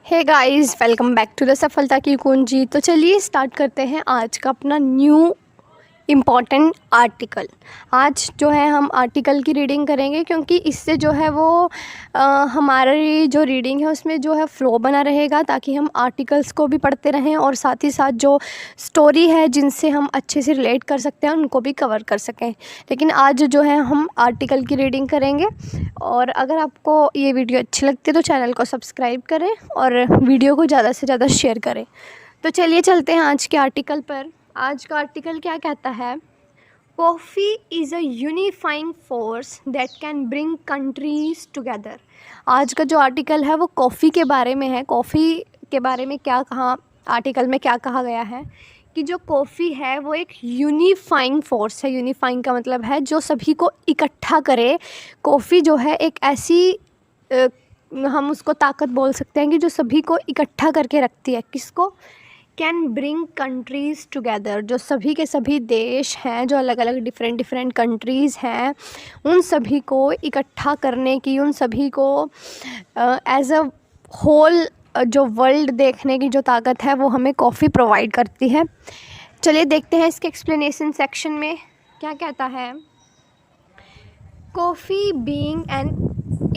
Hey guys, welcome back to the सफलता की कुंजी। तो चलिए स्टार्ट करते हैं आज का अपना न्यू इम्पॉर्टेंट आर्टिकल। आज जो है हम आर्टिकल की रीडिंग करेंगे, क्योंकि इससे जो है वो हमारी जो रीडिंग है उसमें जो है फ़्लो बना रहेगा, ताकि हम आर्टिकल्स को भी पढ़ते रहें और साथ ही साथ जो स्टोरी है जिनसे हम अच्छे से रिलेट कर सकते हैं उनको भी कवर कर सकें। लेकिन आज जो है हम आर्टिकल की रीडिंग करेंगे। और अगर आपको ये वीडियो अच्छी लगती है तो चैनल को सब्सक्राइब करें और वीडियो को ज़्यादा से ज़्यादा शेयर करें। तो चलिए चलते हैं आज के आर्टिकल पर। आज का आर्टिकल क्या कहता है? Coffee is a unifying force that can bring countries together. आज का जो आर्टिकल है वो कॉफ़ी के बारे में है। कॉफ़ी के बारे में क्या कहा, आर्टिकल में क्या कहा गया है कि जो कॉफ़ी है वो एक यूनिफाइंग फोर्स है। यूनिफाइंग का मतलब है जो सभी को इकट्ठा करे। कॉफ़ी जो है एक ऐसी हम उसको ताकत बोल सकते हैं कि जो सभी को इकट्ठा करके रखती है। किसको? Can bring countries together. जो सभी के सभी देश हैं, जो अलग अलग डिफरेंट कंट्रीज़ हैं, उन सभी को इकट्ठा करने की, उन सभी को एज अ होल जो वर्ल्ड देखने की जो ताकत है वो हमें कॉफ़ी प्रोवाइड करती है। चलिए देखते हैं इसके एक्सप्लेनेशन सेक्शन में क्या कहता है। Coffee being an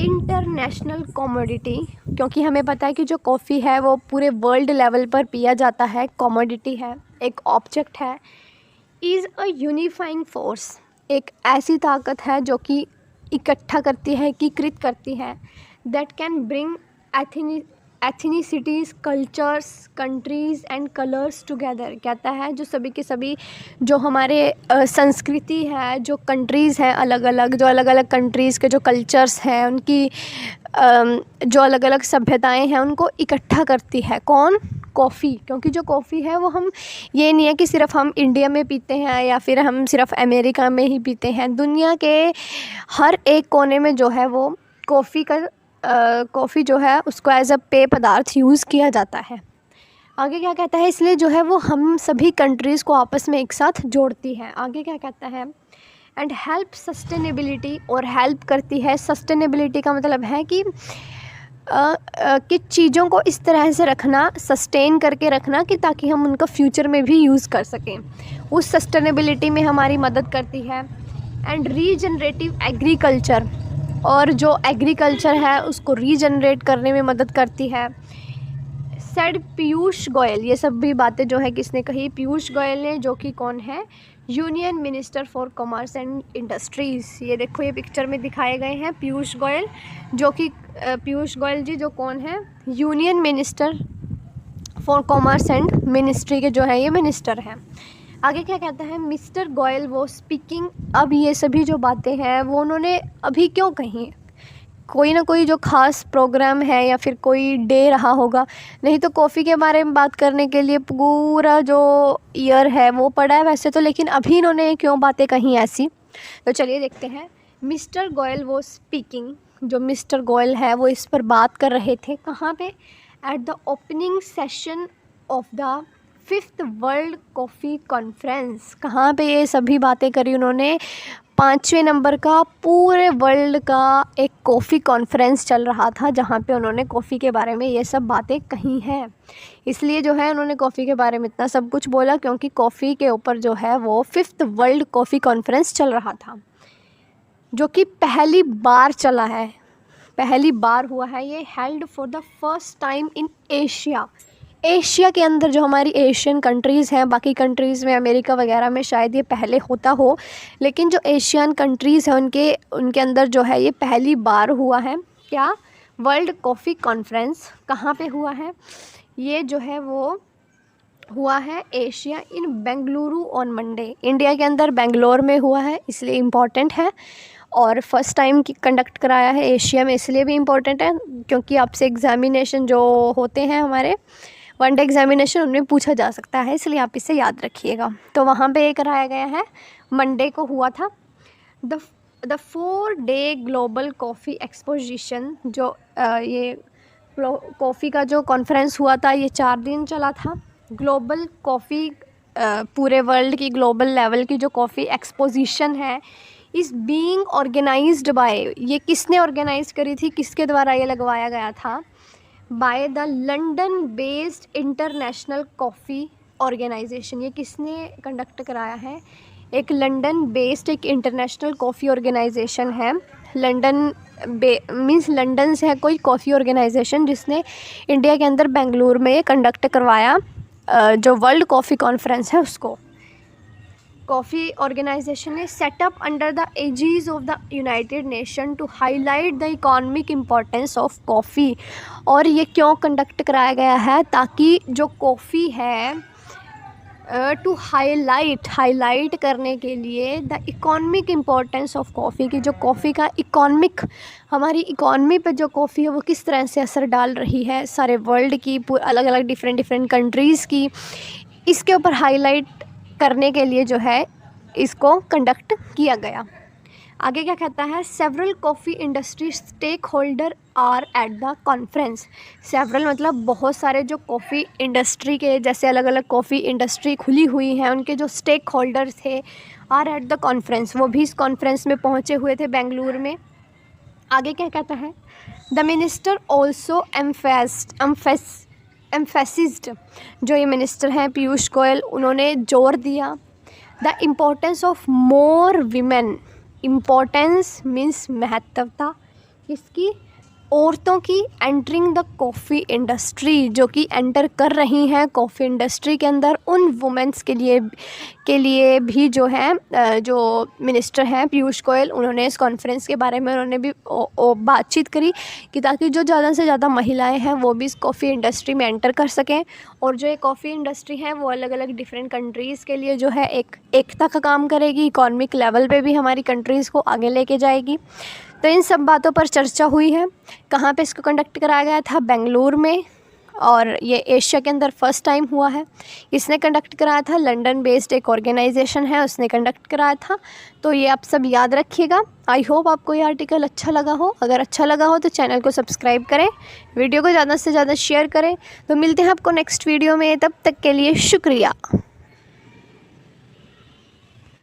international commodity, क्योंकि हमें पता है कि जो कॉफ़ी है वो पूरे वर्ल्ड लेवल पर पिया जाता है, कमोडिटी है, एक ऑब्जेक्ट है। इज़ अ यूनिफाइंग फोर्स, एक ऐसी ताकत है जो कि इकट्ठा करती है, एकीकृत करती है। That can bring ethnicities, cultures, countries and colours together. कहता है जो सभी के सभी जो हमारे संस्कृति है, जो कंट्रीज़ हैं अलग अलग, जो अलग अलग कंट्रीज़ के जो कल्चर्स हैं, उनकी जो अलग अलग सभ्यताएं हैं, उनको इकट्ठा करती है। कौन? कॉफ़ी। क्योंकि जो कॉफ़ी है वो हम, ये नहीं है कि सिर्फ़ हम इंडिया में पीते हैं या फिर हम सिर्फ़ अमेरिका में ही पीते हैं। दुनिया के हर एक कोने में जो है वो कॉफ़ी जो है उसको एज अ पेय पदार्थ यूज़ किया जाता है। आगे क्या कहता है? इसलिए जो है वो हम सभी कंट्रीज़ को आपस में एक साथ जोड़ती है। आगे क्या कहता है? एंड हेल्प सस्टेनेबिलिटी, और हेल्प करती है। सस्टेनेबिलिटी का मतलब है कि चीज़ों को इस तरह से रखना, सस्टेन करके रखना, कि ताकि हम उनका फ्यूचर में भी यूज़ कर सकें। उस सस्टेनेबिलिटी में हमारी मदद करती है। एंड रीजनरेटिव एग्रीकल्चर, और जो एग्रीकल्चर है उसको रीजनरेट करने में मदद करती है। सेड पीयूष गोयल। ये सब भी बातें जो है किसने कही? पीयूष गोयल ने, जो कि कौन है? Union minister for commerce and industries. ये देखो, ये पिक्चर में दिखाए गए हैं पीयूष गोयल, जो कि पीयूष गोयल जी जो कौन है? Union minister for commerce and ministry के जो है ये मिनिस्टर हैं। आगे क्या कहता है? मिस्टर गोयल वो स्पीकिंग। अब ये सभी जो बातें हैं वो उन्होंने अभी क्यों कही? कोई ना कोई जो ख़ास प्रोग्राम है या फिर कोई डे रहा होगा, नहीं तो कॉफ़ी के बारे में बात करने के लिए पूरा जो ईयर है वो पड़ा है वैसे तो, लेकिन अभी इन्होंने क्यों बातें कहीं ऐसी? तो चलिए देखते हैं। मिस्टर गोयल वो स्पीकिंग, जो मिस्टर गोयल है वो इस पर बात कर रहे थे। कहाँ पे? At the opening session of the 5th world coffee conference. कहाँ पे ये सभी बातें करी उन्होंने? 5वें नंबर का पूरे वर्ल्ड का एक कॉफ़ी कॉन्फ्रेंस चल रहा था, जहाँ पे उन्होंने कॉफ़ी के बारे में ये सब बातें कही हैं। इसलिए जो है उन्होंने कॉफ़ी के बारे में इतना सब कुछ बोला, क्योंकि कॉफ़ी के ऊपर जो है वो 5th वर्ल्ड कॉफ़ी कॉन्फ्रेंस चल रहा था, जो कि पहली बार चला है, पहली बार हुआ है ये। Held for the first time in Asia. Asia के अंदर, जो हमारी एशियन कंट्रीज़ हैं, बाकी कंट्रीज़ में, अमेरिका वगैरह में शायद ये पहले होता हो, लेकिन जो एशियन कंट्रीज़ हैं उनके अंदर जो है ये पहली बार हुआ है। क्या? World coffee conference. कहाँ पे हुआ है? ये जो है वो हुआ है Asia, in Bengaluru on Monday. India के अंदर बेंगलोर में हुआ है, इसलिए इम्पॉर्टेंट है। और फर्स्ट टाइम की कंडक्ट कराया है एशिया में, इसलिए भी इम्पॉर्टेंट है क्योंकि आपसे एग्ज़ामिनेशन जो होते हैं हमारे वन डे एग्जामिनेशन, उनमें पूछा जा सकता है, इसलिए आप इसे याद रखिएगा। तो वहाँ पे कराया गया है, मंडे को हुआ था। The 4-day global coffee exposition, जो ये कॉफ़ी का जो कॉन्फ्रेंस हुआ था ये 4 दिन चला था। ग्लोबल कॉफ़ी, पूरे वर्ल्ड की ग्लोबल लेवल की जो कॉफ़ी एक्सपोजिशन है, इज़ बीइंग ऑर्गेनाइज्ड बाय। ये किसने ऑर्गेनाइज करी थी, किसके द्वारा ये लगवाया गया था? By the London based international coffee organisation. ये किसने कंडक्ट कराया है? एक लंदन बेस्ड एक इंटरनेशनल कॉफ़ी ऑर्गेनाइजेशन है। लंदन मीन्स लंदन से है कोई कॉफ़ी ऑर्गेनाइजेशन जिसने इंडिया के अंदर बेंगलुरु में कंडक्ट करवाया जो वर्ल्ड कॉफ़ी कॉन्फ्रेंस है उसको। Coffee organisation is set up under the aegis of the United Nations to highlight the economic importance of coffee। और ये क्यों कंडक्ट कराया गया है? ताकि जो कॉफ़ी है टू हाईलाइट करने के लिए the economic importance of coffee की, जो कॉफ़ी का इकोनॉमिक, हमारी इकॉनमी पे जो कॉफ़ी है वो किस तरह से असर डाल रही है सारे वर्ल्ड की, अलग अलग डिफरेंट कंट्रीज़ की, इसके ऊपर हाईलाइट करने के लिए जो है इसको कंडक्ट किया गया। आगे क्या कहता है? Several coffee industry stakeholder are at the conference. Several मतलब बहुत सारे जो कॉफ़ी इंडस्ट्री के, जैसे अलग अलग कॉफ़ी इंडस्ट्री खुली हुई हैं, उनके जो स्टेक होल्डर्स थे आर एट द कॉन्फ्रेंस, वो भी इस कॉन्फ्रेंस में पहुँचे हुए थे बेंगलुरु में। आगे क्या कहता है? द मिनिस्टर ऑल्सो एम्फेसिस्ड, जो ये मिनिस्टर हैं पीयूष गोयल, उन्होंने जोर दिया the importance of more women. Importance means महत्वता किसकी? औरतों की एंटरिंग द कॉफ़ी इंडस्ट्री, जो कि एंटर कर रही हैं कॉफ़ी इंडस्ट्री के अंदर, उन वुमेंस के लिए भी जो है जो मिनिस्टर हैं पीयूष गोयल, उन्होंने इस कॉन्फ्रेंस के बारे में उन्होंने भी बातचीत करी कि ताकि जो ज़्यादा से ज़्यादा महिलाएं हैं वो भी इस कॉफ़ी इंडस्ट्री में एंटर कर सकें। और जो ये कॉफ़ी इंडस्ट्री है वो अलग अलग डिफरेंट कंट्रीज़ के लिए जो है एकता का काम करेगी, इकॉनमिक लेवल पे भी हमारी कंट्रीज़ को आगे लेके जाएगी। तो इन सब बातों पर चर्चा हुई है। कहाँ पे इसको कंडक्ट कराया गया था? बेंगलुरु में, और ये एशिया के अंदर फर्स्ट टाइम हुआ है। इसने कंडक्ट कराया था, लंदन बेस्ड एक ऑर्गेनाइजेशन है उसने कंडक्ट कराया था। तो ये आप सब याद रखिएगा। आई होप आपको ये आर्टिकल अच्छा लगा हो। अगर अच्छा लगा हो तो चैनल को सब्सक्राइब करें, वीडियो को ज़्यादा से ज़्यादा शेयर करें। तो मिलते हैं आपको नेक्स्ट वीडियो में, तब तक के लिए शुक्रिया।